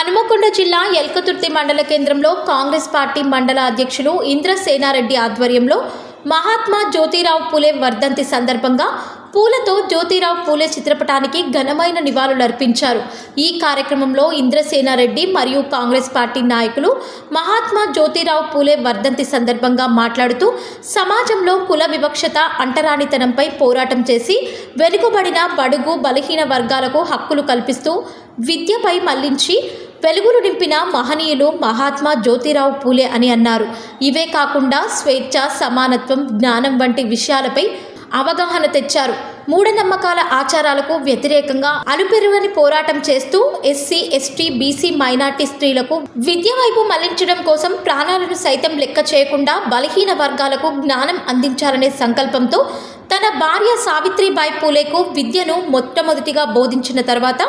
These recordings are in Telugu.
హనుమకొండ జిల్లా ఎల్కతుర్తి మండల కేంద్రంలో కాంగ్రెస్ పార్టీ మండల అధ్యక్షులు ఇంద్రసేనారెడ్డి ఆధ్వర్యంలో మహాత్మా జ్యోతిరావు పూలే వర్ధంతి సందర్భంగా పూలతో జ్యోతిరావు పూలే చిత్రపటానికి ఘనమైన నివాళులర్పించారు. ఈ కార్యక్రమంలో ఇంద్రసేనారెడ్డి మరియు కాంగ్రెస్ పార్టీ నాయకులు మహాత్మా జ్యోతిరావు పూలే వర్ధంతి సందర్భంగా మాట్లాడుతూ సమాజంలో కుల వివక్షత, అంటరానితనంపై పోరాటం చేసి వెనుకబడిన బడుగు బలహీన వర్గాలకు హక్కులు కల్పిస్తూ విద్యపై మళ్లించి వెలుగులు నింపిన మహనీయులు మహాత్మా జ్యోతిరావు పూలే అని అన్నారు. ఇవే కాకుండా స్వేచ్ఛ, సమానత్వం, జ్ఞానం వంటి విషయాలపై అవగాహన తెచ్చారు. మూఢనమ్మకాల ఆచారాలకు వ్యతిరేకంగా అలుపెరుగని పోరాటం చేస్తూ ఎస్సీ, ఎస్టీ, బీసీ, మైనార్టీ స్త్రీలకు విద్య వైపు మళ్లించడం కోసం ప్రాణాలను సైతం లెక్క చేయకుండా బలహీన వర్గాలకు జ్ఞానం అందించాలనే సంకల్పంతో తన భార్య సావిత్రిబాయి పూలేకు విద్యను మొట్టమొదటిగా బోధించిన తర్వాత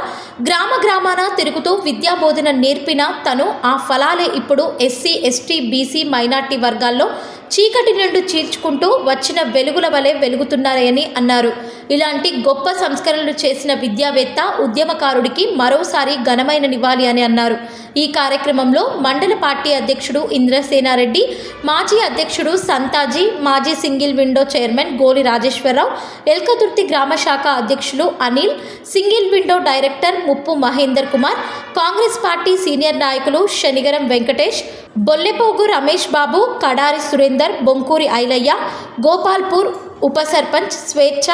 గ్రామాన తిరుగుతూ విద్యా బోధన నేర్పిన తను ఆ ఫలాలే ఇప్పుడు ఎస్సీ, ఎస్టీ, బీసీ, మైనార్టీ వర్గాల్లో చీకటి నుండి చీల్చుకుంటూ వచ్చిన వెలుగుల వలె వెలుగుతున్నారని అన్నారు. ఇలాంటి గొప్ప సంస్కరణలు చేసిన విద్యావేత్త, ఉద్యమకారుడికి మరోసారి ఘనమైన నివాళి అని అన్నారు. ఈ కార్యక్రమంలో మండల పార్టీ అధ్యక్షుడు ఇంద్రసేనారెడ్డి, మాజీ అధ్యక్షుడు సంతాజీ, మాజీ సింగిల్ విండో చైర్మన్ గోలి రాజేశ్వరరావు, ఎల్కతుర్తి గ్రామ శాఖ అధ్యక్షులు అనిల్, సింగిల్ విండో డైరెక్టర్ ముప్పు మహేందర్ కుమార్, కాంగ్రెస్ పార్టీ సీనియర్ నాయకులు శనిగరం వెంకటేష్, బొల్లెపోగు రమేష్ బాబు, కడారి సురేందర్, బొంకూరి ఐలయ్య, గోపాల్పూర్ ఉప సర్పంచ్ స్వేచ్ఛ,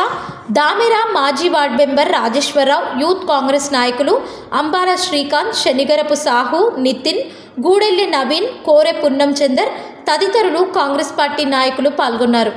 దామెరా మాజీ ward member Rajeshwararao, youth Congress నాయకులు అంబాల శ్రీకాంత్, శనిగరపు సాహు, నితిన్, గూడెల్లి నవీన్, కోరె పున్నం చందర్ తదితరులు కాంగ్రెస్ పార్టీ నాయకులు పాల్గొన్నారు.